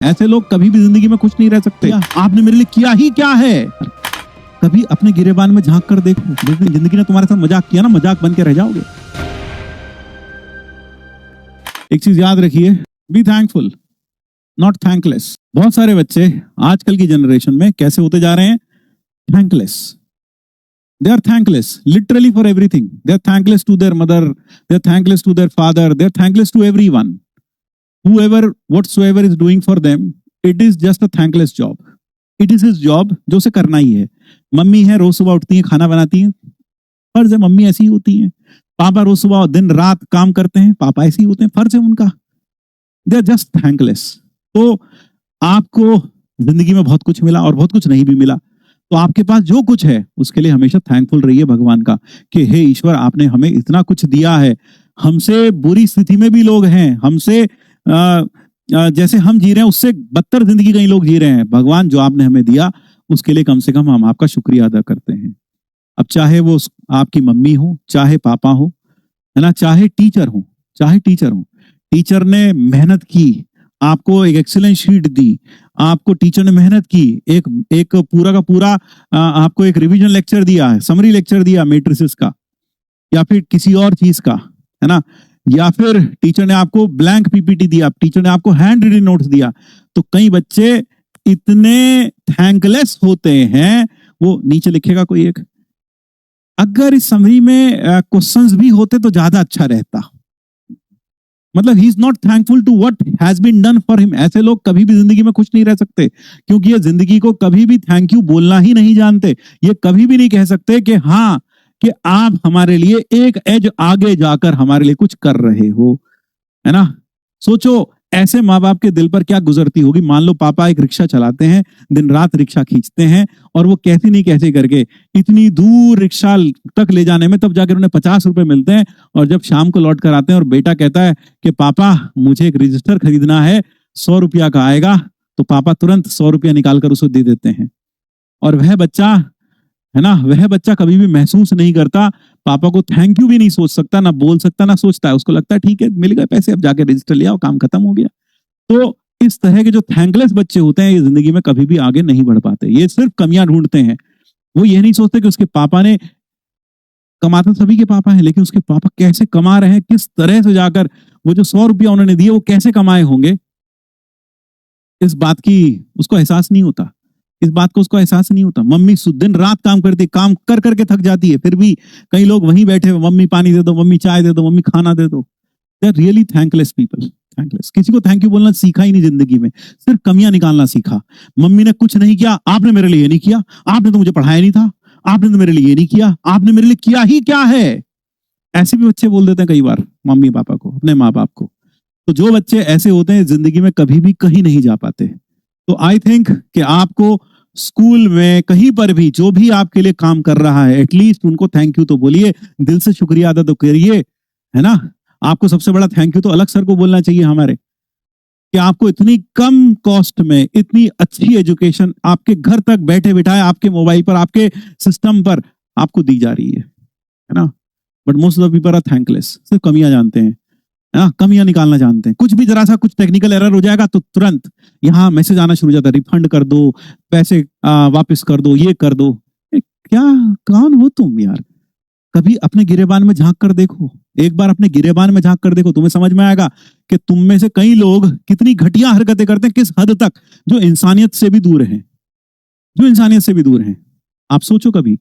ऐसे लोग कभी भी जिंदगी में खुश नहीं रह सकते। आपने मेरे लिए किया ही क्या है? कभी अपने गिरेबान में झांक कर देखो, जिस दिन जिंदगी ने तुम्हारे साथ मजाक किया ना, मजाक बन के रह जाओगे। एक चीज याद रखिए, बी थैंकफुल नॉट थैंकलेस। बहुत सारे बच्चे आजकल की जनरेशन में कैसे होते जा रहे हैं? Thankless. They are thankless literally for everything. They are thankless to their mother, they are thankless to their father, they are thankless to everyone. Whoever whatsoever is doing for them, it is just a thankless job. It is his job जो उसे करना ही है। Mummy है, रोज सुबह उठती है, खाना बनाती है, फर्ज है, मम्मी ऐसी ही होती है। पापा रोज सुबह दिन रात काम करते हैं, पापा ऐसे ही होते हैं, फर्ज है उनका। They are just thankless. तो आपको जिंदगी में बहुत कुछ मिला और बहुत कुछ नहीं भी मिला, तो आपके पास जो कुछ है उसके लिए हमेशा थैंकफुल रहिए भगवान का कि हे ईश्वर, आपने हमें इतना कुछ दिया है। हमसे बुरी स्थिति में भी लोग हैं, हमसे जैसे हम जी रहे हैं उससे बदतर जिंदगी कई लोग जी रहे हैं। भगवान जो आपने हमें दिया उसके लिए कम से कम हम आपका शुक्रिया अदा करते हैं। अब चाहे वो आपकी मम्मी हो, चाहे पापा हो, है ना, चाहे टीचर हो, टीचर ने मेहनत की, आपको एक एक्सीलेंट शीट दी, आपको टीचर ने मेहनत की, एक पूरा का पूरा आपको एक रिवीजन लेक्चर दिया है, समरी लेक्चर दिया मैट्रिसेस का या फिर किसी और चीज का, है ना, या फिर टीचर ने आपको ब्लैंक पीपीटी दिया, टीचर ने आपको हैंड रिटन नोट्स दिया। तो कई बच्चे इतने थैंकलेस होते हैं, वो नीचे लिखेगा कोई एक, अगर इस समरी में क्वेश्चंस भी होते तो ज्यादा अच्छा रहता। मतलब he is not thankful to what has been done for him. ऐसे लोग कभी भी जिंदगी में खुश नहीं रह सकते, क्योंकि ये जिंदगी को कभी भी थैंक यू बोलना ही नहीं जानते। ये कभी भी नहीं कह सकते कि हाँ, कि आप हमारे लिए एक एज आगे जाकर हमारे लिए कुछ कर रहे हो, है ना। सोचो ऐसे माँ बाप के दिल पर क्या गुजरती होगी। मान लो पापा एक रिक्शा चलाते हैं, दिन रात रिक्शा खींचते हैं, और वो कैसे नहीं कैसे करके इतनी दूर रिक्शा तक ले जाने में तब जाकर उन्हें 50 रुपए मिलते हैं। और जब शाम को लौट कर आते हैं और बेटा कहता है कि पापा मुझे एक रजिस्टर खरीदना है, 100 रुपया का आएगा, तो पापा तुरंत 100 रुपया निकाल कर उसे दे देते हैं। और वह बच्चा, है ना, वह बच्चा कभी भी महसूस नहीं करता, पापा को थैंक यू भी नहीं सोच सकता, ना बोल सकता, ना सोचता है। उसको लगता है ठीक है, मिल गए पैसे, अब जाके रजिस्टर ले आओ, काम खत्म हो गया। तो इस तरह के जो थैंकलेस बच्चे होते हैं, ये जिंदगी में कभी भी आगे नहीं बढ़ पाते। ये सिर्फ कमियां ढूंढते हैं। वो ये नहीं सोचते कि उसके पापा ने, कमाते सभी के पापा हैं, लेकिन उसके पापा कैसे कमा रहे हैं, किस तरह से जाकर वो जो 100 रुपया उन्होंने दिए वो कैसे कमाए होंगे, इस बात की उसको एहसास नहीं होता। इस बात को उसको एहसास नहीं होता। मम्मी दिन रात काम करती, काम कर करके थक जाती है, फिर भी कई लोग वहीं बैठे, मम्मी पानी दे दो, मम्मी चाय दे दो, मम्मी खाना दे दो। They are really thankless people, thankless. किसी को थैंक यू बोलना सीखा ही नहीं जिंदगी में, सिर्फ कमियां निकालना सीखा। मम्मी ने कुछ नहीं किया, आपने मेरे लिए ये नहीं किया, आपने तो मुझे पढ़ाया नहीं था, आपने तो मेरे लिए ये नहीं किया, आपने मेरे लिए किया ही क्या है। ऐसे भी बच्चे बोल देते हैं कई बार मम्मी पापा को, अपने माँ बाप को। तो जो बच्चे ऐसे होते हैं जिंदगी में कभी भी कहीं नहीं जा पाते। तो आई थिंक कि आपको स्कूल में कहीं पर भी जो भी आपके लिए काम कर रहा है, एटलीस्ट उनको थैंक यू तो बोलिए, दिल से शुक्रिया अदा तो करिए, है ना। आपको सबसे बड़ा थैंक यू तो अलग सर को बोलना चाहिए हमारे, कि आपको इतनी कम कॉस्ट में इतनी अच्छी एजुकेशन आपके घर तक बैठे बिठाए, आपके मोबाइल पर, आपके सिस्टम पर आपको दी जा रही है ना। But most of the people are thankless, सिर्फ कमियां जानते हैं, कमियां निकालना जानते हैं। कुछ भी जरा सा कुछ टेक्निकल एरर हो जाएगा तो तुरंत यहाँ मैसेज आना शुरू हो जाता है, रिफंड कर दो, पैसे वापस कर दो, ये कर दो। क्या, कौन हो तुम यार? कभी अपने गिरेबान में झांक कर देखो, एक बार अपने गिरेबान में झांक कर देखो, तुम्हें समझ में आएगा कि तुम में से कई लोग कितनी घटिया हरकतें करते हैं, किस हद तक, जो इंसानियत से भी दूर हैं, जो इंसानियत से भी दूर हैं। आप सोचो कभी,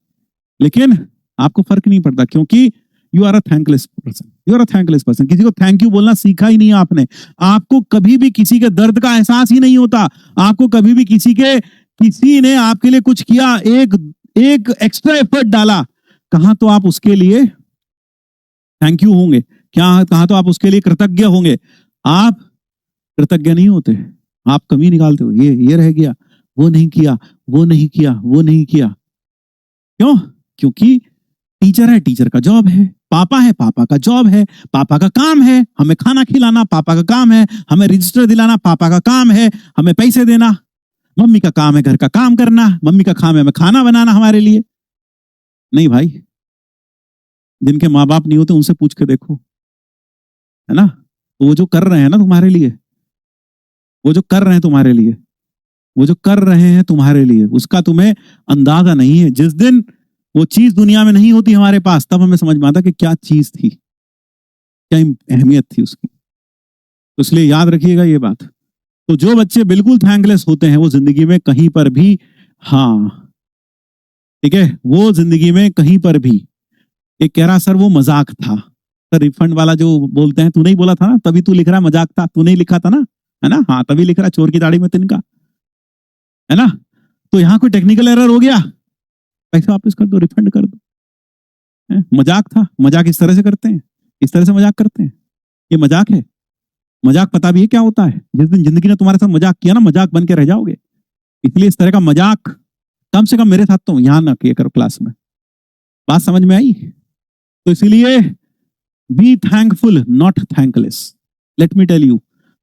लेकिन आपको फर्क नहीं पड़ता, क्योंकि you are a thankless person, you are a thankless person. किसी को थैंक यू बोलना सीखा ही नहीं आपने। आपको कभी भी किसी के दर्द का एहसास ही नहीं होता। आपको कभी भी किसी ने आपके लिए कुछ किया, एक एक्स्ट्रा एफर्ट डाला, कहां तो आप उसके लिए थैंक यू होंगे, कहां तो आप उसके लिए कृतज्ञ होंगे। आप कृतज्ञ नहीं होते, आप कमी निकालते हो, ये रह गया, वो नहीं किया, वो नहीं किया, वो नहीं किया। क्यों? क्योंकि टीचर है, टीचर का जॉब है, पापा है, पापा का जॉब है, पापा का काम है हमें खाना खिलाना, पापा का काम है हमें रजिस्टर दिलाना, पापा का काम है हमें पैसे देना, मम्मी का काम है घर का काम करना, मम्मी का काम है हमें खाना बनाना हमारे लिए। नहीं भाई, जिनके माँ बाप नहीं होते उनसे पूछ के देखो, है ना, तो वो जो कर रहे हैं ना तुम्हारे लिए, वो जो कर रहे हैं तुम्हारे लिए, वो जो कर रहे हैं तुम्हारे लिए, उसका तुम्हें अंदाजा नहीं है। जिस दिन वो चीज दुनिया में नहीं होती हमारे पास, तब हमें समझ में आता कि क्या चीज थी, क्या अहमियत थी उसकी। तो इसलिए याद रखिएगा ये बात। तो जो बच्चे बिल्कुल थैंकलेस होते हैं वो जिंदगी में कहीं पर भी, हाँ ठीक है, वो जिंदगी में कहीं पर भी, एक कह रहा सर वो मजाक था, सर रिफंड वाला जो बोलते हैं, तू नहीं बोला था ना, तभी तू लिख रहा मजाक था, तू नहीं लिखा था ना, है ना, हाँ तभी लिख रहा चोर की दाढ़ी में तिनका, है ना। तो यहाँ कोई टेक्निकल एरर हो गया, पैसा वापस कर दो, रिफंड कर दो। मजाक था, मजाक इस तरह से करते हैं, इस तरह से मजाक करते हैं, ये मजाक है। मजाक पता भी है क्या होता है? जिस दिन जिंदगी ने तुम्हारे साथ मजाक किया ना, मजाक बन के रह जाओगे। इसलिए इस तरह का मजाक कम से कम मेरे साथ तो यहां ना किया करो क्लास में। बात समझ में आई? तो इसीलिए be thankful not thankless. Let me tell you,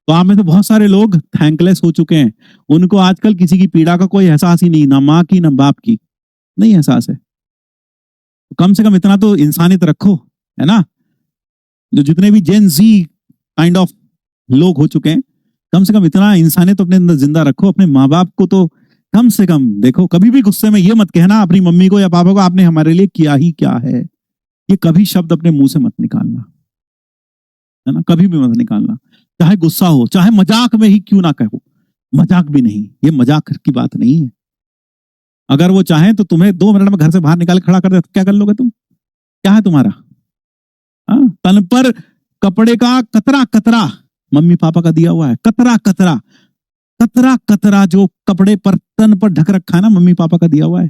तो आप में से बहुत सारे लोग थैंकलेस हो चुके हैं, उनको आजकल किसी की पीड़ा का कोई एहसास ही नहीं, ना माँ की ना बाप की, नहीं एहसास है। तो कम से कम इतना तो इंसानियत रखो, है ना। जो जितने भी जेन जी काइंड ऑफ लोग हो चुके हैं, कम से कम इतना इंसानियत अपने अंदर जिंदा रखो। अपने माँ बाप को तो कम से कम देखो, कभी भी गुस्से में ये मत कहना अपनी मम्मी को या पापा को आपने हमारे लिए किया ही क्या है, ये कभी शब्द अपने मुंह से मत निकालना, है ना, कभी भी मत निकालना। चाहे गुस्सा हो, चाहे मजाक में ही क्यों ना कहो, मजाक भी नहीं, ये मजाक की बात नहीं है। अगर वो चाहे तो तुम्हें 2 मिनट में घर से बाहर निकाल खड़ा कर दे, तो क्या कर लोगे तुम? क्या है तुम्हारा? तन पर कपड़े का कतरा कतरा मम्मी पापा का दिया हुआ है, कतरा कतरा, कतरा कतरा जो कपड़े पर तन पर ढक रखा है ना, मम्मी पापा का दिया हुआ है।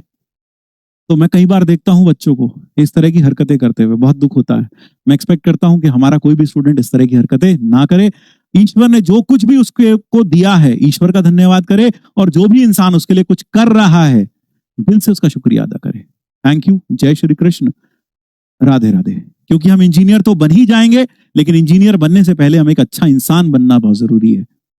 तो मैं कई बार देखता हूं बच्चों को इस तरह की हरकतें करते हुए, बहुत दुख होता है। मैं एक्सपेक्ट करता हूं कि हमारा कोई भी स्टूडेंट इस तरह की हरकतें ना करे। ईश्वर ने जो कुछ भी उसके को दिया है, ईश्वर का धन्यवाद करे, और जो भी इंसान उसके लिए कुछ कर रहा है, दिल से उसका शुक्रिया अदा करे। थैंक यू, जय श्री कृष्ण, राधे राधे। क्योंकि हम इंजीनियर तो बन ही जाएंगे, लेकिन इंजीनियर बनने से पहले हमें एक अच्छा इंसान बनना बहुत जरूरी है।